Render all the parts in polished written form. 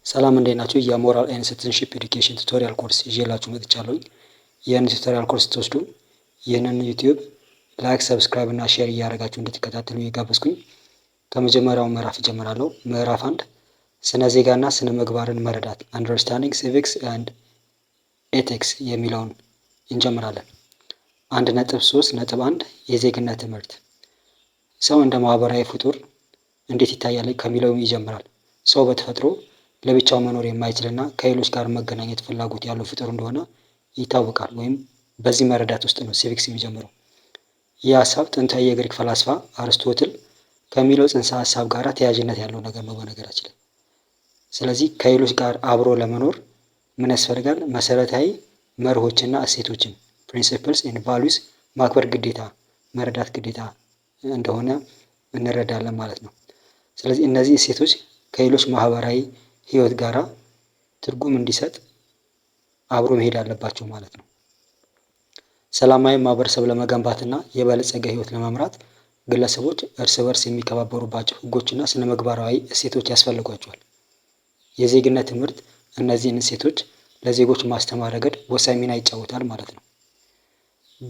ሰላም እንዴት ናችሁ? የሞራል ኤንድ ሲቲዝንሺፕ ኤዱኬሽን ቱቶሪያል ኮርስ ይዤላችሁ መጥቻለሁ። ይህን ቱቶሪያል ኮርስ ስትወስዱ ይህንን ዩቲዩብ ላይክ፣ ሰብስክራይብ እና ሼር እያደረጋችሁ እንድትከታተሉ እየጋበዝኩኝ ከመጀመሪያው ምዕራፍ እጀምራለሁ። ምዕራፍ 1 ስነ ዜጋና ስነ ምግባርን መረዳት አንደርስታንዲንግ ሲቪክስ ኤንድ ኤቲክስ የሚለውን እንጀምራለን። 1.3.1 የዜግነት ትምህርት ሰው እንደ ማህበራዊ ፍጡር እንዴት ይታያል ከሚለው ይጀምራል። ሰው በተፈጥሮ ለብቻው መኖር የማይችልና ከሌሎች ጋር መገናኘት ፍላጎት ያለው ፍጡር እንደሆነ ይታወቃል። ወይም በዚህ መረዳት ውስጥ ነው ሲቪክስ የሚጀምረው። ይህ ሀሳብ ጥንታዊ የግሪክ ፈላስፋ አርስቶትል ከሚለው ጽንሰ ሀሳብ ጋር ተያያዥነት ያለው ነገር ነው በነገራችን ላይ። ስለዚህ ከሌሎች ጋር አብሮ ለመኖር ምን ያስፈልጋል? መሰረታዊ መርሆችና እሴቶችን ፕሪንሲፕልስ ኤንድ ቫሉስ ማክበር ግዴታ፣ መረዳት ግዴታ እንደሆነ እንረዳለን ማለት ነው። ስለዚህ እነዚህ እሴቶች ከሌሎች ማህበራዊ ህይወት ጋራ ትርጉም እንዲሰጥ አብሮ መሄድ አለባቸው ማለት ነው። ሰላማዊ ማህበረሰብ ለመገንባትና የበለጸገ ህይወት ለመምራት ግለሰቦች እርስ በርስ የሚከባበሩባቸው ህጎችና ስነ ምግባራዊ እሴቶች ያስፈልጓቸዋል። የዜግነት ትምህርት እነዚህን እሴቶች ለዜጎች ማስተማር ረገድ ወሳኝ ሚና ይጫወታል ማለት ነው።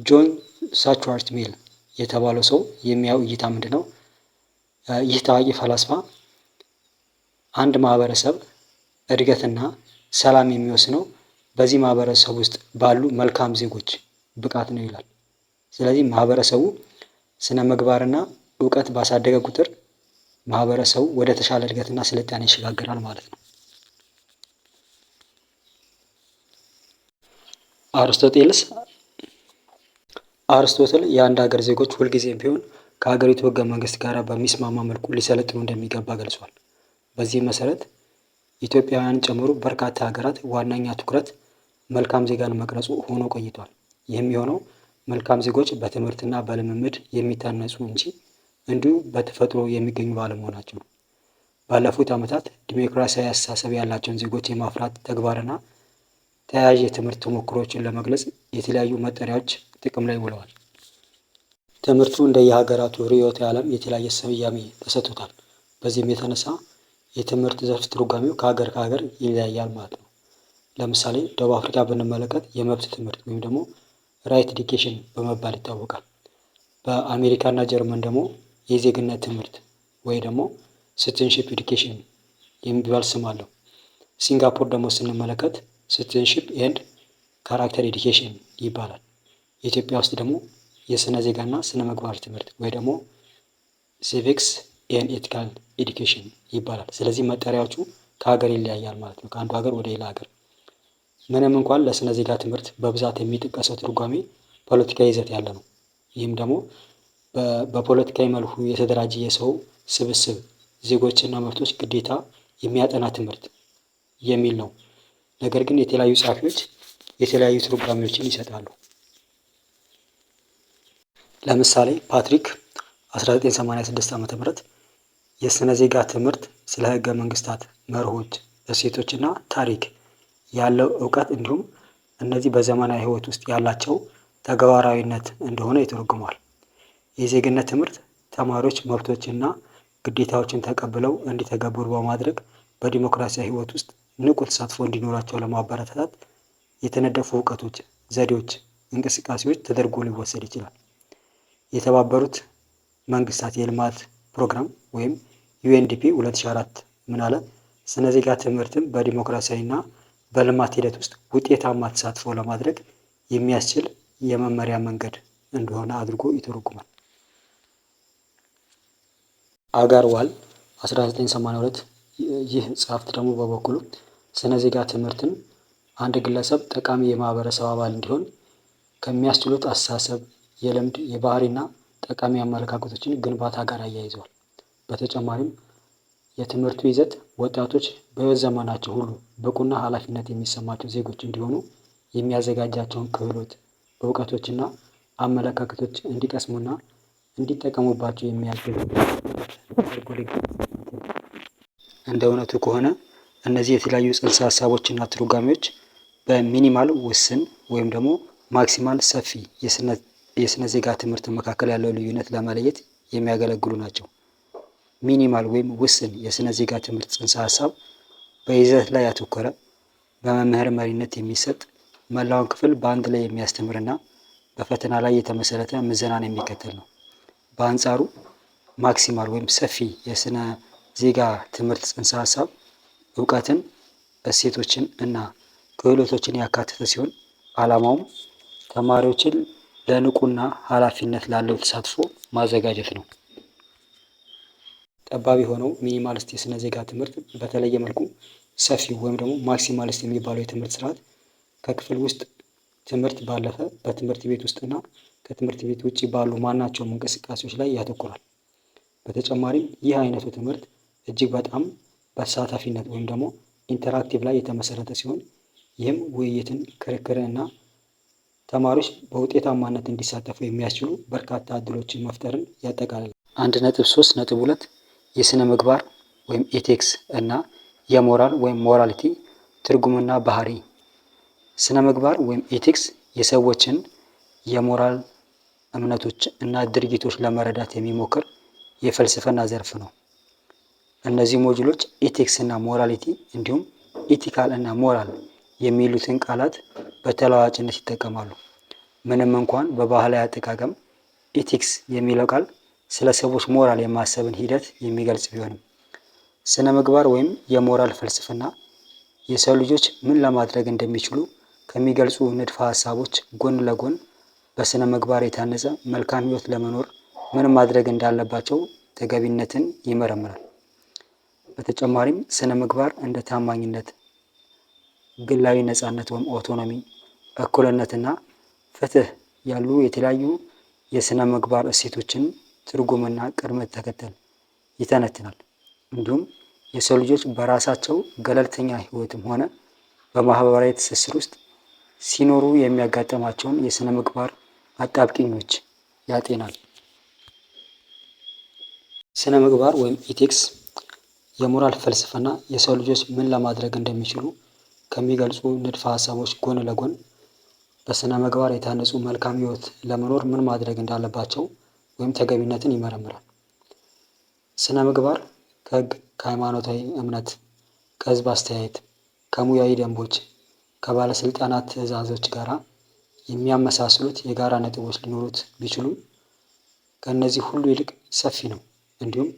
ጆን ስቱዋርት ሚል የተባለው ሰው የሚያው እይታ ምንድን ነው? ይህ ታዋቂ ፈላስፋ አንድ ማህበረሰብ እድገትና ሰላም የሚወስነው በዚህ ማህበረሰብ ውስጥ ባሉ መልካም ዜጎች ብቃት ነው ይላል። ስለዚህ ማህበረሰቡ ስነ ምግባርና እውቀት ባሳደገ ቁጥር ማህበረሰቡ ወደ ተሻለ እድገትና ስልጣኔ ይሸጋገራል ማለት ነው። አርስቶትል የአንድ ሀገር ዜጎች ሁልጊዜም ቢሆን ከሀገሪቱ ህገ መንግስት ጋር በሚስማማ መልኩ ሊሰለጥኑ እንደሚገባ ገልጿል። በዚህ መሰረት ኢትዮጵያውያን ጨምሮ በርካታ ሀገራት ዋነኛ ትኩረት መልካም ዜጋን መቅረጹ ሆኖ ቆይቷል። ይህም የሆነው መልካም ዜጎች በትምህርትና በልምምድ የሚታነጹ እንጂ እንዲሁ በተፈጥሮ የሚገኙ ባለመሆናቸው ነው። ባለፉት ዓመታት ዲሞክራሲያዊ አስተሳሰብ ያላቸውን ዜጎች የማፍራት ተግባርና ተያያዥ የትምህርት ተሞክሮችን ለመግለጽ የተለያዩ መጠሪያዎች ጥቅም ላይ ውለዋል። ትምህርቱ እንደየሀገራቱ ርዕዮተ ዓለም የተለያየ ስያሜ ተሰጥቶታል። በዚህም የተነሳ የትምህርት ዘርፍ ትርጓሜው ከሀገር ይለያያል ማለት ነው። ለምሳሌ ደቡብ አፍሪካ ብንመለከት የመብት ትምህርት ወይም ደግሞ ራይት ኤዱኬሽን በመባል ይታወቃል። በአሜሪካና ጀርመን ደግሞ የዜግነት ትምህርት ወይ ደግሞ ሲቲዝንሺፕ ኤዱኬሽን የሚባል ስም አለው። ሲንጋፖር ደግሞ ስንመለከት ሲቲዝንሺፕ ኤንድ ካራክተር ኤዱኬሽን ይባላል። ኢትዮጵያ ውስጥ ደግሞ የስነ ዜጋና ስነ ምግባር ትምህርት ወይ ደግሞ ሲቪክስ ኤንድ ኤቲካል ኤዱኬሽን ይባላል። ስለዚህ መጠሪያዎቹ ከሀገር ይለያያል ማለት ነው፣ ከአንዱ ሀገር ወደ ሌላ ሀገር። ምንም እንኳን ለስነ ዜጋ ትምህርት በብዛት የሚጠቀሰው ትርጓሜ ፖለቲካዊ ይዘት ያለ ነው። ይህም ደግሞ በፖለቲካዊ መልኩ የተደራጀ የሰው ስብስብ ዜጎችና መብቶች ግዴታ የሚያጠና ትምህርት የሚል ነው። ነገር ግን የተለያዩ ጸሐፊዎች የተለያዩ ትርጓሜዎችን ይሰጣሉ። ለምሳሌ ፓትሪክ 1986 ዓ.ም የስነ ዜጋ ትምህርት ስለ ህገ መንግስታት መርሆች፣ እሴቶችና ታሪክ ያለው እውቀት እንዲሁም እነዚህ በዘመናዊ ህይወት ውስጥ ያላቸው ተግባራዊነት እንደሆነ ይተረጉማል። የዜግነት ትምህርት ተማሪዎች መብቶችና ግዴታዎችን ተቀብለው እንዲተገብሩ በማድረግ በዲሞክራሲያዊ ህይወት ውስጥ ንቁ ተሳትፎ እንዲኖራቸው ለማበረታታት የተነደፉ እውቀቶች፣ ዘዴዎች፣ እንቅስቃሴዎች ተደርጎ ሊወሰድ ይችላል። የተባበሩት መንግስታት የልማት ፕሮግራም ወይም ዩኤንዲፒ 2004 ምን አለ? ስነ ዜጋ ትምህርትም በዲሞክራሲያዊና በልማት ሂደት ውስጥ ውጤታማ ተሳትፎ ለማድረግ የሚያስችል የመመሪያ መንገድ እንደሆነ አድርጎ ይተረጉማል። አጋርዋል 1982 ይህ ጸሐፍት ደግሞ በበኩሉ ስነ ዜጋ ትምህርትን አንድ ግለሰብ ጠቃሚ የማህበረሰብ አባል እንዲሆን ከሚያስችሉት አስተሳሰብ፣ የልምድ፣ የባህሪና ጠቃሚ አመለካከቶችን ግንባታ ጋር አያይዘዋል። በተጨማሪም የትምህርቱ ይዘት ወጣቶች በሕይወት ዘመናቸው ሁሉ ብቁና ኃላፊነት የሚሰማቸው ዜጎች እንዲሆኑ የሚያዘጋጃቸውን ክህሎት፣ እውቀቶችና አመለካከቶች እንዲቀስሙና እንዲጠቀሙባቸው የሚያግዝ እንደ እውነቱ ከሆነ እነዚህ የተለያዩ ጽንሰ ሀሳቦችና ትርጓሜዎች በሚኒማል ውስን ወይም ደግሞ ማክሲማል ሰፊ የስነ ዜጋ ትምህርት መካከል ያለው ልዩነት ለመለየት የሚያገለግሉ ናቸው። ሚኒማል ወይም ውስን የስነ ዜጋ ትምህርት ጽንሰ ሀሳብ በይዘት ላይ ያተኮረ፣ በመምህር መሪነት የሚሰጥ፣ መላውን ክፍል በአንድ ላይ የሚያስተምርና በፈተና ላይ የተመሰረተ ምዘናን የሚከተል ነው። በአንጻሩ ማክሲማል ወይም ሰፊ የስነ ዜጋ ትምህርት ጽንሰ ሀሳብ እውቀትን፣ እሴቶችን እና ክህሎቶችን ያካተተ ሲሆን ዓላማውም ተማሪዎችን ለንቁና ኃላፊነት ላለው ተሳትፎ ማዘጋጀት ነው። ጠባብ የሆነው ሚኒማሊስት የስነ ዜጋ ትምህርት በተለየ መልኩ ሰፊው ወይም ደግሞ ማክሲማሊስት የሚባለው የትምህርት ስርዓት ከክፍል ውስጥ ትምህርት ባለፈ በትምህርት ቤት ውስጥና ከትምህርት ቤት ውጭ ባሉ ማናቸውም እንቅስቃሴዎች ላይ ያተኩራል። በተጨማሪም ይህ አይነቱ ትምህርት እጅግ በጣም በተሳታፊነት ወይም ደግሞ ኢንተራክቲቭ ላይ የተመሰረተ ሲሆን ይህም ውይይትን፣ ክርክርን እና ተማሪዎች በውጤታማነት እንዲሳተፉ የሚያስችሉ በርካታ እድሎችን መፍጠርን ያጠቃልላል። 1.3.2 የስነ ምግባር ወይም ኤቲክስ እና የሞራል ወይም ሞራሊቲ ትርጉምና ባህሪ። ስነ ምግባር ወይም ኤቲክስ የሰዎችን የሞራል እምነቶች እና ድርጊቶች ለመረዳት የሚሞክር የፍልስፍና ዘርፍ ነው። እነዚህ ሞጁሎች ኤቲክስ እና ሞራሊቲ እንዲሁም ኢቲካል እና ሞራል የሚሉትን ቃላት በተለዋዋጭነት ይጠቀማሉ። ምንም እንኳን በባህላዊ አጠቃቀም ኢቲክስ የሚለው ቃል ስለ ሰዎች ሞራል የማሰብን ሂደት የሚገልጽ ቢሆንም ስነ ምግባር ወይም የሞራል ፍልስፍና የሰው ልጆች ምን ለማድረግ እንደሚችሉ ከሚገልጹ ንድፈ ሀሳቦች ጎን ለጎን በስነ ምግባር የታነጸ መልካም ሕይወት ለመኖር ምን ማድረግ እንዳለባቸው ተገቢነትን ይመረምራል። በተጨማሪም ስነ ምግባር እንደ ታማኝነት፣ ግላዊ ነፃነት ወይም ኦቶኖሚ፣ እኩልነትና ፍትህ ያሉ የተለያዩ የስነ ምግባር እሴቶችን ትርጉምና ቅድመ ተከተል ይተነትናል። እንዲሁም የሰው ልጆች በራሳቸው ገለልተኛ ህይወትም ሆነ በማህበራዊ ትስስር ውስጥ ሲኖሩ የሚያጋጥማቸውን የስነ ምግባር አጣብቂኞች ያጤናል። ስነ ምግባር ወይም ኢቲክስ የሞራል ፍልስፍና የሰው ልጆች ምን ለማድረግ እንደሚችሉ ከሚገልጹ ንድፈ ሀሳቦች ጎን ለጎን በስነ ምግባር የታነጹ መልካም ህይወት ለመኖር ምን ማድረግ እንዳለባቸው ወይም ተገቢነትን ይመረምራል። ስነ ምግባር ከህግ፣ ከሃይማኖታዊ እምነት፣ ከህዝብ አስተያየት፣ ከሙያዊ ደንቦች፣ ከባለስልጣናት ትዕዛዞች ጋር የሚያመሳስሉት የጋራ ነጥቦች ሊኖሩት ቢችሉም ከእነዚህ ሁሉ ይልቅ ሰፊ ነው። እንዲሁም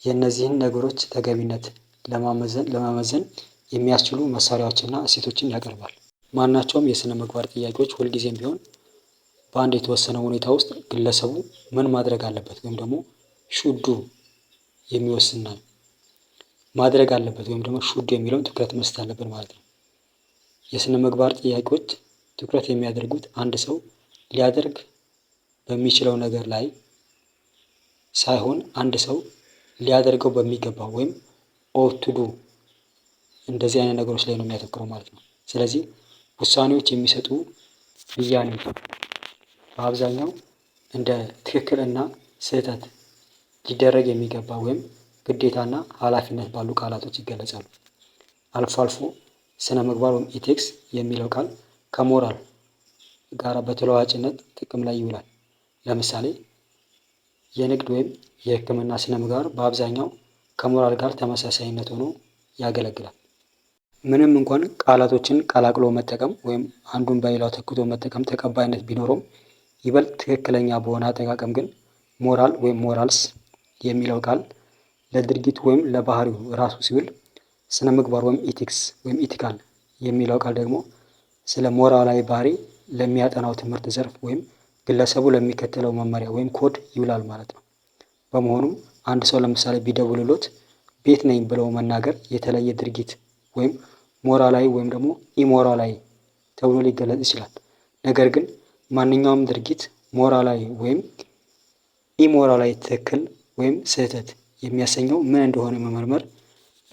የእነዚህን ነገሮች ተገቢነት ለመመዘን የሚያስችሉ መሳሪያዎችና እሴቶችን ያቀርባል። ማናቸውም የስነ ምግባር ጥያቄዎች ሁልጊዜም ቢሆን በአንድ የተወሰነ ሁኔታ ውስጥ ግለሰቡ ምን ማድረግ አለበት ወይም ደግሞ ሹዱ የሚወስን ማድረግ አለበት ወይም ደግሞ ሹዱ የሚለውን ትኩረት መስጠት አለብን ማለት ነው። የስነ ምግባር ጥያቄዎች ትኩረት የሚያደርጉት አንድ ሰው ሊያደርግ በሚችለው ነገር ላይ ሳይሆን አንድ ሰው ሊያደርገው በሚገባው ወይም ኦት ቱ ዱ እንደዚህ አይነት ነገሮች ላይ ነው የሚያተኩረው ማለት ነው። ስለዚህ ውሳኔዎች የሚሰጡ ብያኔዎች በአብዛኛው እንደ ትክክል እና ስህተት ሊደረግ የሚገባ ወይም ግዴታና ኃላፊነት ባሉ ቃላቶች ይገለጻሉ። አልፎ አልፎ ስነ ምግባር ወይም ኢቲክስ የሚለው ቃል ከሞራል ጋር በተለዋዋጭነት ጥቅም ላይ ይውላል። ለምሳሌ የንግድ ወይም የሕክምና ስነ ምግባር በአብዛኛው ከሞራል ጋር ተመሳሳይነት ሆኖ ያገለግላል። ምንም እንኳን ቃላቶችን ቀላቅሎ መጠቀም ወይም አንዱን በሌላው ተክቶ መጠቀም ተቀባይነት ቢኖረውም ይበልጥ ትክክለኛ በሆነ አጠቃቀም ግን ሞራል ወይም ሞራልስ የሚለው ቃል ለድርጊቱ ወይም ለባህሪው ራሱ ሲውል፣ ስነ ምግባር ወይም ኢቲክስ ወይም ኢቲካል የሚለው ቃል ደግሞ ስለ ሞራላዊ ባህሪ ለሚያጠናው ትምህርት ዘርፍ ወይም ግለሰቡ ለሚከተለው መመሪያ ወይም ኮድ ይውላል ማለት ነው። በመሆኑም አንድ ሰው ለምሳሌ ቢደውልሎት ቤት ነኝ ብለው መናገር የተለየ ድርጊት ወይም ሞራላዊ ወይም ደግሞ ኢሞራላዊ ተብሎ ሊገለጽ ይችላል። ነገር ግን ማንኛውም ድርጊት ሞራላዊ ወይም ኢሞራላዊ ትክክል ወይም ስህተት የሚያሰኘው ምን እንደሆነ መመርመር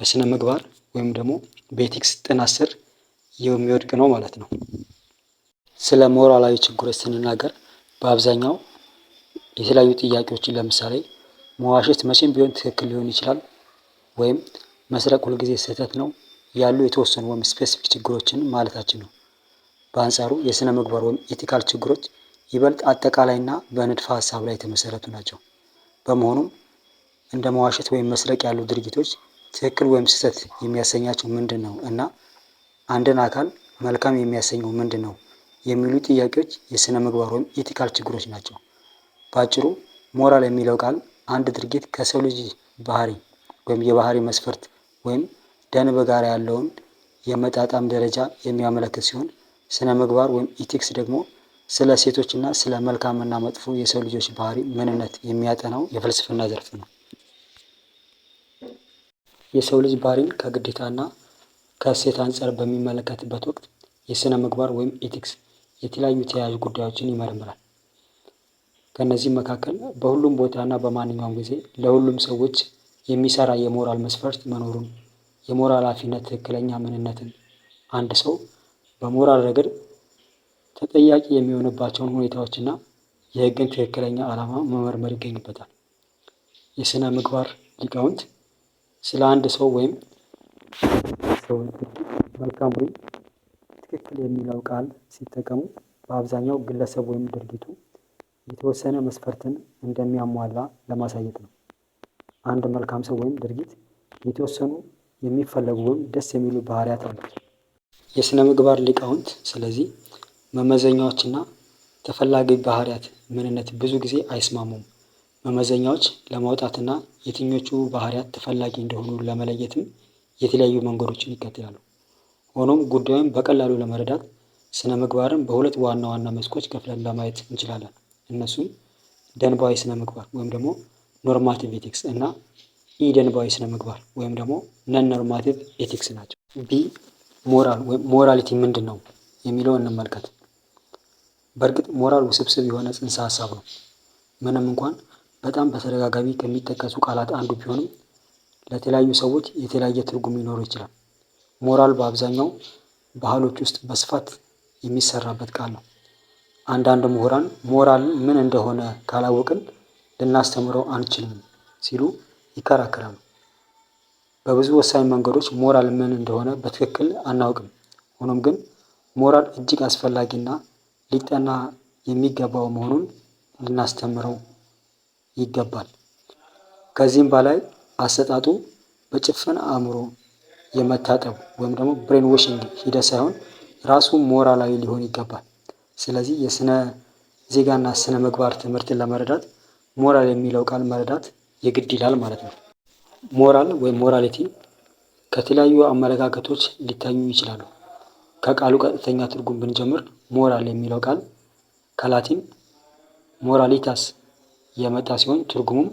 በስነ ምግባር ወይም ደግሞ በኤቲክስ ጥናት ስር የሚወድቅ ነው ማለት ነው። ስለ ሞራላዊ ችግሮች ስንናገር በአብዛኛው የተለያዩ ጥያቄዎችን ለምሳሌ መዋሸት መቼም ቢሆን ትክክል ሊሆን ይችላል ወይም መስረቅ ሁልጊዜ ስህተት ነው ያሉ የተወሰኑ ወይም ስፔሲፊክ ችግሮችን ማለታችን ነው። በአንጻሩ የስነ ምግባር ወይም ኤቲካል ችግሮች ይበልጥ አጠቃላይና በንድፈ ሀሳብ ላይ የተመሰረቱ ናቸው። በመሆኑም እንደ መዋሸት ወይም መስረቅ ያሉ ድርጊቶች ትክክል ወይም ስህተት የሚያሰኛቸው ምንድን ነው እና አንድን አካል መልካም የሚያሰኘው ምንድን ነው የሚሉ ጥያቄዎች የስነ ምግባር ወይም ኢቲካል ችግሮች ናቸው። በአጭሩ ሞራል የሚለው ቃል አንድ ድርጊት ከሰው ልጅ ባህሪ ወይም የባህሪ መስፈርት ወይም ደንብ ጋር ያለውን የመጣጣም ደረጃ የሚያመለክት ሲሆን ስነ ምግባር ወይም ኢቲክስ ደግሞ ስለ ሴቶችና ስለ መልካምና መጥፎ የሰው ልጆች ባህሪ ምንነት የሚያጠናው የፍልስፍና ዘርፍ ነው። የሰው ልጅ ባህሪን ከግዴታና ከእሴት አንጻር በሚመለከትበት ወቅት የስነ ምግባር ወይም ኢቲክስ የተለያዩ ተያያዥ ጉዳዮችን ይመረምራል። ከእነዚህም መካከል በሁሉም ቦታና በማንኛውም ጊዜ ለሁሉም ሰዎች የሚሰራ የሞራል መስፈርት መኖሩን፣ የሞራል ኃላፊነት ትክክለኛ ምንነትን፣ አንድ ሰው በሞራል ረገድ ተጠያቂ የሚሆንባቸውን ሁኔታዎችና የሕግን ትክክለኛ ዓላማ መመርመር ይገኝበታል። የስነ ምግባር ሊቃውንት ስለ አንድ ሰው ወይም ሰው መልካም ወይም ትክክል የሚለው ቃል ሲጠቀሙ በአብዛኛው ግለሰብ ወይም ድርጊቱ የተወሰነ መስፈርትን እንደሚያሟላ ለማሳየት ነው። አንድ መልካም ሰው ወይም ድርጊት የተወሰኑ የሚፈለጉ ወይም ደስ የሚሉ ባህሪያት አሉት። የስነ ምግባር ሊቃውንት ስለዚህ መመዘኛዎችና ተፈላጊ ባህሪያት ምንነት ብዙ ጊዜ አይስማሙም። መመዘኛዎች ለማውጣትና የትኞቹ ባህሪያት ተፈላጊ እንደሆኑ ለመለየትም የተለያዩ መንገዶችን ይከተላሉ። ሆኖም ጉዳዩን በቀላሉ ለመረዳት ስነ ምግባርን በሁለት ዋና ዋና መስኮች ከፍለን ለማየት እንችላለን። እነሱም ደንባዊ ስነ ምግባር ወይም ደግሞ ኖርማቲቭ ኤቲክስ እና ኢ ደንባዊ ስነ ምግባር ወይም ደግሞ ነን ኖርማቲቭ ኤቲክስ ናቸው። ቢ ሞራል ወይም ሞራሊቲ ምንድን ነው የሚለውን እንመልከት። በእርግጥ ሞራል ውስብስብ የሆነ ጽንሰ ሀሳብ ነው። ምንም እንኳን በጣም በተደጋጋሚ ከሚጠቀሱ ቃላት አንዱ ቢሆንም ለተለያዩ ሰዎች የተለያየ ትርጉም ሊኖረው ይችላል። ሞራል በአብዛኛው ባህሎች ውስጥ በስፋት የሚሰራበት ቃል ነው። አንዳንድ ምሁራን ሞራል ምን እንደሆነ ካላወቅን ልናስተምረው አንችልም ሲሉ ይከራከራሉ። በብዙ ወሳኝ መንገዶች ሞራል ምን እንደሆነ በትክክል አናውቅም። ሆኖም ግን ሞራል እጅግ አስፈላጊና ሊጠና የሚገባው መሆኑን ልናስተምረው ይገባል። ከዚህም በላይ አሰጣጡ በጭፍን አእምሮ የመታጠብ ወይም ደግሞ ብሬን ዎሽንግ ሂደት ሳይሆን ራሱ ሞራላዊ ሊሆን ይገባል። ስለዚህ የስነ ዜጋና ስነ ምግባር ትምህርትን ለመረዳት ሞራል የሚለው ቃል መረዳት የግድ ይላል ማለት ነው። ሞራል ወይም ሞራሊቲ ከተለያዩ አመለካከቶች ሊታዩ ይችላሉ። ከቃሉ ቀጥተኛ ትርጉም ብንጀምር ሞራል የሚለው ቃል ከላቲን ሞራሊታስ የመጣ ሲሆን ትርጉሙም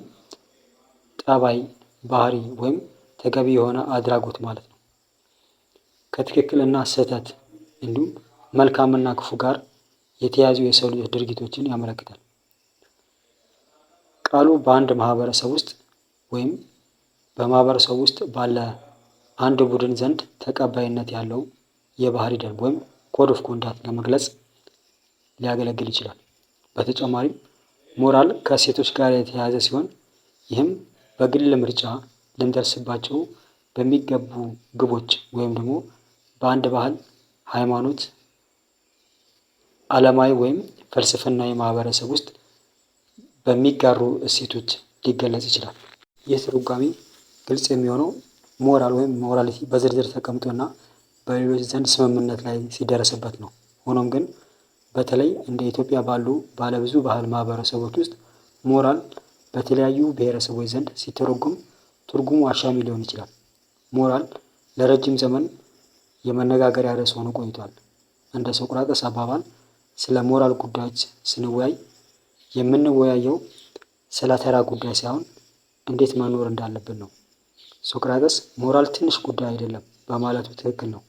ጠባይ፣ ባህሪ ወይም ተገቢ የሆነ አድራጎት ማለት ነው። ከትክክልና ስህተት እንዲሁም መልካምና ክፉ ጋር የተያዙ የሰው ልጆች ድርጊቶችን ያመለክታል። ቃሉ በአንድ ማህበረሰብ ውስጥ ወይም በማህበረሰብ ውስጥ ባለ አንድ ቡድን ዘንድ ተቀባይነት ያለው የባህሪ ደንብ ወይም ኮድ ኦፍ ኮንዳክት ለመግለጽ ሊያገለግል ይችላል። በተጨማሪም ሞራል ከእሴቶች ጋር የተያያዘ ሲሆን ይህም በግል ምርጫ ልንደርስባቸው በሚገቡ ግቦች ወይም ደግሞ በአንድ ባህል፣ ሃይማኖት፣ ዓለማዊ ወይም ፍልስፍናዊ ማህበረሰብ ውስጥ በሚጋሩ እሴቶች ሊገለጽ ይችላል። ይህ ትርጓሜ ግልጽ የሚሆነው ሞራል ወይም ሞራሊቲ በዝርዝር ተቀምጦና በሌሎች ዘንድ ስምምነት ላይ ሲደረስበት ነው። ሆኖም ግን በተለይ እንደ ኢትዮጵያ ባሉ ባለብዙ ባህል ማህበረሰቦች ውስጥ ሞራል በተለያዩ ብሔረሰቦች ዘንድ ሲተረጎም ትርጉሙ አሻሚ ሊሆን ይችላል። ሞራል ለረጅም ዘመን የመነጋገሪያ ርዕስ ሆኖ ቆይቷል። እንደ ሶቅራጠስ አባባል ስለ ሞራል ጉዳዮች ስንወያይ የምንወያየው ስለ ተራ ጉዳይ ሳይሆን እንዴት መኖር እንዳለብን ነው። ሶቅራጠስ ሞራል ትንሽ ጉዳይ አይደለም በማለቱ ትክክል ነው።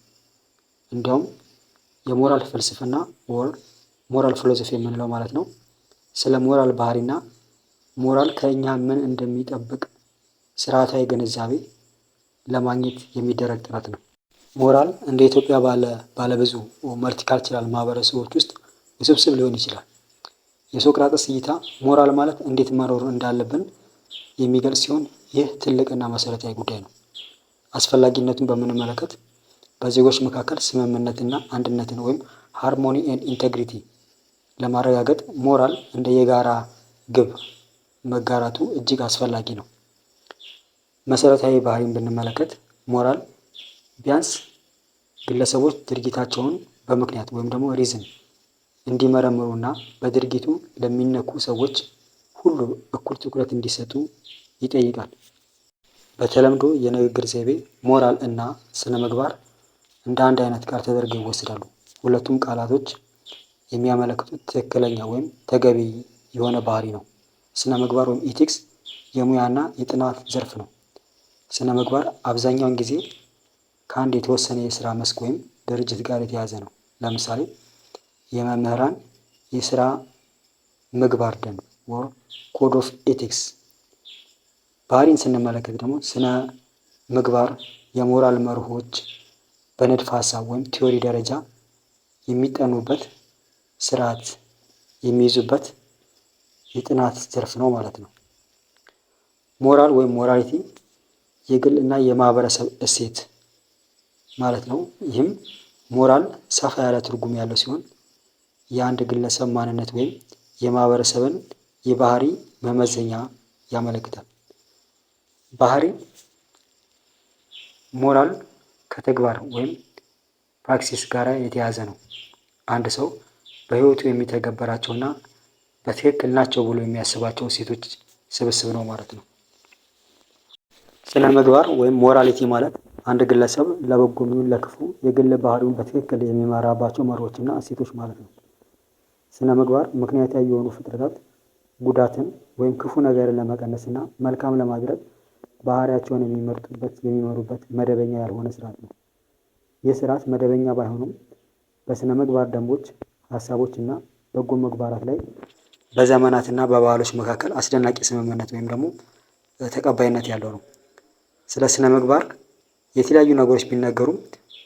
እንዲያውም የሞራል ፍልስፍና ወር ሞራል ፊሎዞፊ የምንለው ማለት ነው ስለ ሞራል ባህሪና ሞራል ከእኛ ምን እንደሚጠብቅ ስርዓታዊ ግንዛቤ ለማግኘት የሚደረግ ጥረት ነው። ሞራል እንደ ኢትዮጵያ ባለብዙ መልቲካልቸራል ማህበረሰቦች ውስጥ ውስብስብ ሊሆን ይችላል። የሶቅራጠስ እይታ ሞራል ማለት እንዴት መኖር እንዳለብን የሚገልጽ ሲሆን ይህ ትልቅና መሰረታዊ ጉዳይ ነው። አስፈላጊነቱን በምንመለከት በዜጎች መካከል ስምምነትና አንድነትን ወይም ሃርሞኒ ኤንድ ኢንቴግሪቲ ለማረጋገጥ ሞራል እንደ የጋራ ግብ መጋራቱ እጅግ አስፈላጊ ነው። መሰረታዊ ባህሪን ብንመለከት ሞራል ቢያንስ ግለሰቦች ድርጊታቸውን በምክንያት ወይም ደግሞ ሪዝን እንዲመረምሩና በድርጊቱ ለሚነኩ ሰዎች ሁሉ እኩል ትኩረት እንዲሰጡ ይጠይቃል። በተለምዶ የንግግር ዘይቤ ሞራል እና ስነ ምግባር እንደ አንድ አይነት ቃል ተደርገው ይወሰዳሉ። ሁለቱም ቃላቶች የሚያመለክቱት ትክክለኛ ወይም ተገቢ የሆነ ባህሪ ነው። ስነ ምግባር ወይም ኢቲክስ የሙያና የጥናት ዘርፍ ነው። ስነ ምግባር አብዛኛውን ጊዜ ከአንድ የተወሰነ የስራ መስክ ወይም ድርጅት ጋር የተያያዘ ነው። ለምሳሌ የመምህራን የስራ ምግባር ደንብ ኮድ ኦፍ ኤቲክስ። ባህሪን ስንመለከት ደግሞ ስነ ምግባር የሞራል መርሆች በንድፈ ሀሳብ ወይም ቲዮሪ ደረጃ የሚጠኑበት ስርዓት የሚይዙበት የጥናት ዘርፍ ነው ማለት ነው። ሞራል ወይም ሞራሊቲ የግል እና የማህበረሰብ እሴት ማለት ነው። ይህም ሞራል ሰፋ ያለ ትርጉም ያለው ሲሆን የአንድ ግለሰብ ማንነት ወይም የማህበረሰብን የባህሪ መመዘኛ ያመለክታል። ባህሪ ሞራል ከተግባር ወይም ፕራክሲስ ጋር የተያያዘ ነው። አንድ ሰው በህይወቱ የሚተገበራቸውና በትክክል ናቸው ብሎ የሚያስባቸው እሴቶች ስብስብ ነው ማለት ነው። ስነ ምግባር ወይም ሞራሊቲ ማለት አንድ ግለሰብ ለበጎም ይሁን ለክፉ የግል ባህሪውን በትክክል የሚመራባቸው መርሆችና እሴቶች ማለት ነው። ስነ ምግባር ምክንያታዊ የሆኑ ፍጥረታት ጉዳትን ወይም ክፉ ነገርን ለመቀነስና መልካም ለማድረግ ባህሪያቸውን የሚመሩበት መደበኛ ያልሆነ ስርዓት ነው። ይህ ስርዓት መደበኛ ባይሆኑም በስነ ምግባር ደንቦች፣ ሀሳቦች እና በጎ ምግባራት ላይ በዘመናትና በባህሎች መካከል አስደናቂ ስምምነት ወይም ደግሞ ተቀባይነት ያለው ነው። ስለ ስነ ምግባር የተለያዩ ነገሮች ቢነገሩም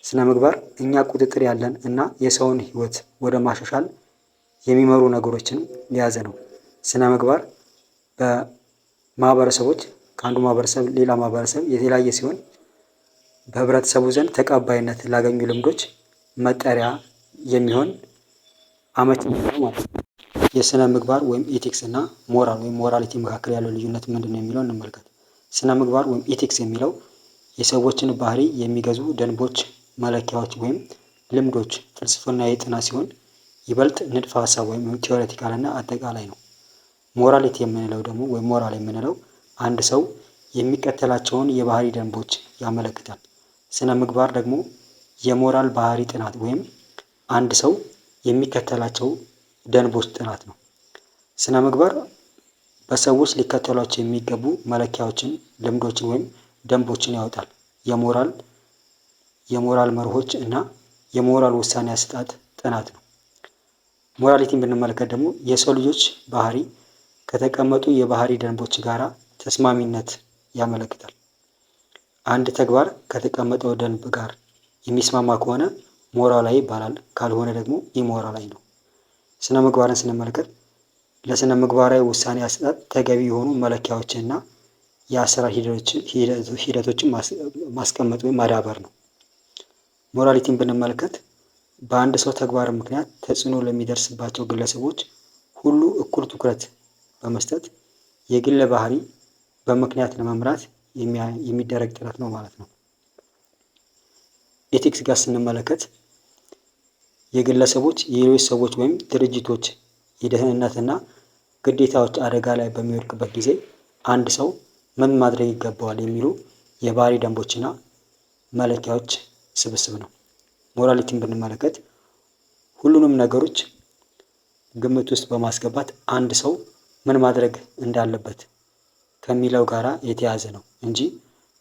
ስነ ምግባር እኛ ቁጥጥር ያለን እና የሰውን ህይወት ወደ ማሻሻል የሚመሩ ነገሮችን የያዘ ነው። ስነ ምግባር በማህበረሰቦች ከአንዱ ማህበረሰብ ሌላ ማህበረሰብ የተለያየ ሲሆን በህብረተሰቡ ዘንድ ተቀባይነት ላገኙ ልምዶች መጠሪያ የሚሆን አመቺ ነው ማለት ነው። የስነ ምግባር ወይም ኢቲክስ እና ሞራል ወይም ሞራሊቲ መካከል ያለው ልዩነት ምንድን ነው የሚለው እንመልከት። ስነ ምግባር ወይም ኢቲክስ የሚለው የሰዎችን ባህሪ የሚገዙ ደንቦች፣ መለኪያዎች ወይም ልምዶች ፍልስፍና ጥናት ሲሆን ይበልጥ ንድፈ ሀሳብ ወይም ቲዎሬቲካል እና አጠቃላይ ነው። ሞራሊቲ የምንለው ደግሞ ወይም ሞራል የምንለው አንድ ሰው የሚከተላቸውን የባህሪ ደንቦች ያመለክታል። ስነ ምግባር ደግሞ የሞራል ባህሪ ጥናት ወይም አንድ ሰው የሚከተላቸው ደንቦች ጥናት ነው። ስነ ምግባር በሰዎች ሊከተሏቸው የሚገቡ መለኪያዎችን፣ ልምዶችን ወይም ደንቦችን ያወጣል። የሞራል መርሆች እና የሞራል ውሳኔ አሰጣጥ ጥናት ነው። ሞራሊቲን ብንመለከት ደግሞ የሰው ልጆች ባህሪ ከተቀመጡ የባህሪ ደንቦች ጋር ተስማሚነት ያመለክታል። አንድ ተግባር ከተቀመጠው ደንብ ጋር የሚስማማ ከሆነ ሞራላዊ ይባላል፣ ካልሆነ ደግሞ ኢሞራላዊ ነው። ስነ ምግባርን ስንመለከት ለስነ ምግባራዊ ውሳኔ አሰጣጥ ተገቢ የሆኑ መለኪያዎችንና የአሰራር ሂደቶችን ማስቀመጥ ወይም ማዳበር ነው። ሞራሊቲን ብንመለከት በአንድ ሰው ተግባር ምክንያት ተጽዕኖ ለሚደርስባቸው ግለሰቦች ሁሉ እኩል ትኩረት በመስጠት የግል ባህሪ በምክንያት ለመምራት የሚደረግ ጥረት ነው ማለት ነው። ኤቲክስ ጋር ስንመለከት የግለሰቦች የሌሎች ሰዎች ወይም ድርጅቶች የደህንነትና ግዴታዎች አደጋ ላይ በሚወድቅበት ጊዜ አንድ ሰው ምን ማድረግ ይገባዋል የሚሉ የባህሪ ደንቦችና መለኪያዎች ስብስብ ነው። ሞራሊቲን ብንመለከት ሁሉንም ነገሮች ግምት ውስጥ በማስገባት አንድ ሰው ምን ማድረግ እንዳለበት ከሚለው ጋራ የተያያዘ ነው እንጂ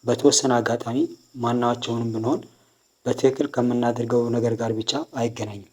በተወሰነ አጋጣሚ ማናቸውንም ብንሆን በትክክል ከምናደርገው ነገር ጋር ብቻ አይገናኝም።